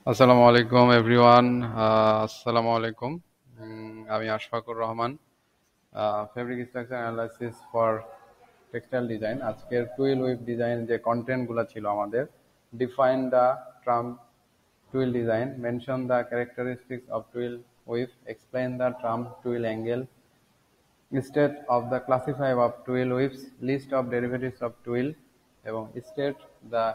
আসসালামু আলাইকুম এভরিওয়ান। আসসালামু আলাইকুম। আমি Ashfakur Rahman, fabric structure analysis for textile design. আজকের টুইল উইভ ডিজাইন যে কন্টেন্টগুলো ছিল আমাদের, define the term twill design, mention the characteristics of twill weave, explain the term twill angle, state of the classify of twill weaves, list of derivatives of twill, এবং state the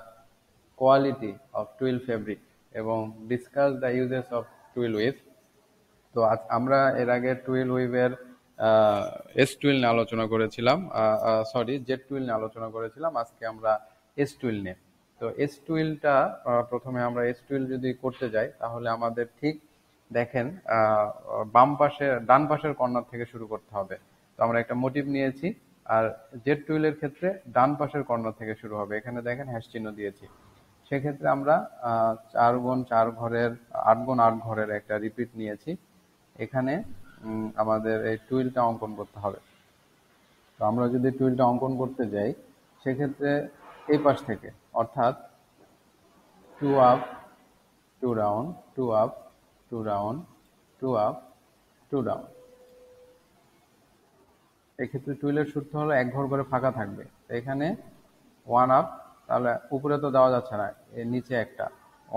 quality of twill fabric, এবং discuss the uses of twill weave. তো আজ আমরা এর আগে twill উইভের S twill নিয়ে আলোচনা করেছিলাম, জেড টুইল নিয়ে আলোচনা করেছিলাম। আজকে আমরা এস টুইল নিয়ে। তো এস টুইলটা প্রথমে আমরা এস টুইল যদি করতে যাই তাহলে আমাদের ঠিক দেখেন ডান পাশের কর্নার থেকে শুরু করতে হবে। তো আমরা একটা মোটিভ নিয়েছি, আর জেড টুইলের ক্ষেত্রে ডান পাশের কর্নার থেকে শুরু হবে। এখানে দেখেন হ্যাশ চিহ্ন দিয়েছি। সেক্ষেত্রে আমরা 4x4 ঘরের 8x8 ঘরের একটা রিপিট নিয়েছি। এখানে আমাদের এই টুইলটা অঙ্কন করতে হবে। তো আমরা যদি টুইলটা অঙ্কন করতে যাই সেক্ষেত্রে এই পাশ থেকে, অর্থাৎ 2 up 2 down, 2 up 2 down, 2 up 2 down. এক্ষেত্রে টুইলের সূত্র হলো এক ঘর করে ফাঁকা থাকবে। এখানে 1 আপ, তাহলে উপরে তো দেওয়া যাচ্ছে না, এর নিচে একটা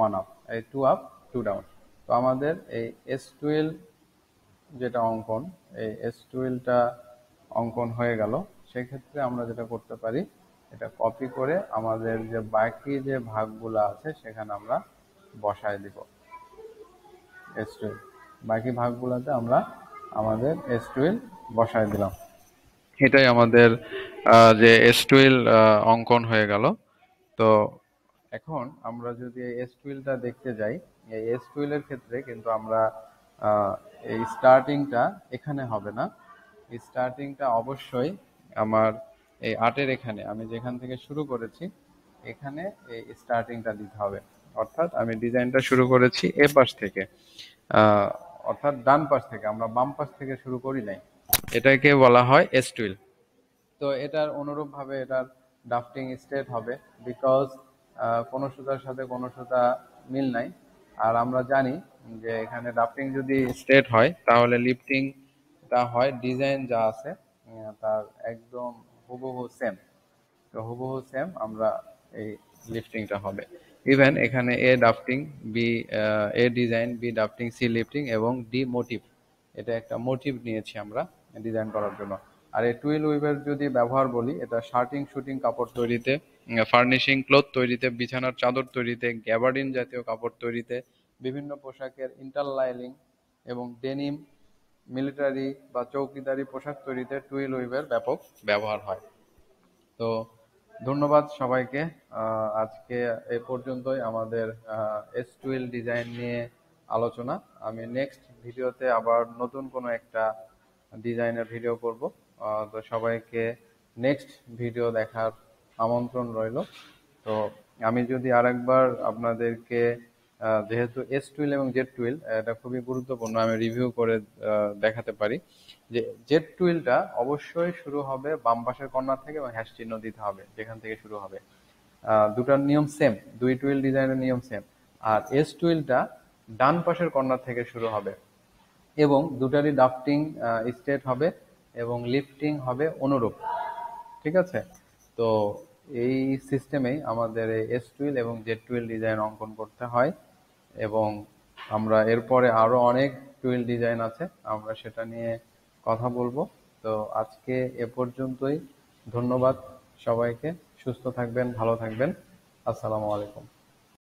1 আপ, এই 2 আপ 2 ডাউন। তো আমাদের এই এস টুইল যেটা অঙ্কন, এই এস টুইলটা অঙ্কন হয়ে গেল। সেক্ষেত্রে আমরা যেটা করতে পারি, এটা কপি করে আমাদের যে বাকি যে ভাগগুলো আছে সেখানে আমরা বসায় দিব এস টুইল। বাকি ভাগগুলোতে আমরা আমাদের এস টুইল বসায় দিলাম। এটাই আমাদের যে এস টুইল অঙ্কন হয়ে গেল। তো এখন আমরা যদি এই এস টুইলটা দেখতে যাই, এই এস টুইলের ক্ষেত্রে কিন্তু আমরা আহ, এই স্টার্টিংটা এখানে হবে না। স্টার্টিংটা অবশ্যই আমার এই আটের এখানে, আমি যেখান থেকে শুরু করেছি এখানে এই স্টার্টিংটা দিতে হবে। অর্থাৎ আমি ডিজাইনটা শুরু করেছি এ পাশ থেকে, আহ, অর্থাৎ ডান পাশ থেকে, আমরা বাম পাশ থেকে শুরু করি নাই। এটাকে বলা হয় এস টুইল। তো এটার অনুরূপভাবে এটার ড্রাফটিং স্টেট হবে, বিকজ কোনো সুতার সাথে কোনো সুতা মিল নাই। আর আমরা জানি যে এখানে ড্রাফটিং যদি স্টেট হয় তাহলে লিফটিংটা হয় ডিজাইন যা আছে তার একদম হুবহু সেম। তো হুবহু সেম আমরা এই লিফটিংটা হবে। ইভেন এখানে A drafting, B A design, B drafting, C lifting এবং ডি মোটিভ। এটা একটা মোটিভ নিয়েছি আমরা ডিজাইন করার জন্য। আর এই টুইল উইভের যদি ব্যবহার বলি, এটা শার্টিং শুটিং কাপড় তৈরিতে, ফার্নিশিং ক্লথ তৈরিতে, বিছানার চাদর তৈরিতে, গ্যাবার্ডিন জাতীয় কাপড় তৈরিতে, বিভিন্ন পোশাকের ইন্টারলাইনিং এবং ডেনিম, মিলিটারি বা চৌকিদারি পোশাক তৈরিতে টুইল উইভের ব্যাপক ব্যবহার হয়। তো ধন্যবাদ সবাইকে। আজকে এ পর্যন্তই আমাদের এস টুইল ডিজাইন নিয়ে আলোচনা। আমি নেক্সট ভিডিওতে আবার নতুন কোনো একটা ডিজাইনের ভিডিও করব। তো সবাইকে নেক্সট ভিডিও দেখার আমন্ত্রণ রইল। তো আমি যদি আরেকবার আপনাদেরকে, যেহেতু এস টুইল এবং জেড টুইল এটা খুবই গুরুত্বপূর্ণ, আমি রিভিউ করে দেখাতে পারি যে জেড টুইলটা অবশ্যই শুরু হবে বাম পাশের কর্নার থেকে এবং হ্যাশ চিহ্ন দিতে হবে যেখান থেকে শুরু হবে। দুটার নিয়ম সেম, দুই টুইল ডিজাইনের নিয়ম সেম। আর এস টুইলটা ডান পাশের কর্নার থেকে শুরু হবে এবং দুটারই ড্রাফটিং স্টেট হবে এবং লিফটিং হবে অনুরূপ। ঠিক আছে? তো এই সিস্টেমেই আমাদের এই এস টুইল এবং জেড টুইল ডিজাইন অঙ্কন করতে হয়। এবং আমরা এরপরে আরো অনেক টুইল ডিজাইন আছে, আমরা সেটা নিয়ে কথা বলবো। তো আজকে এ পর্যন্তই। ধন্যবাদ সবাইকে। সুস্থ থাকবেন, ভালো থাকবেন। আসসালামু আলাইকুম।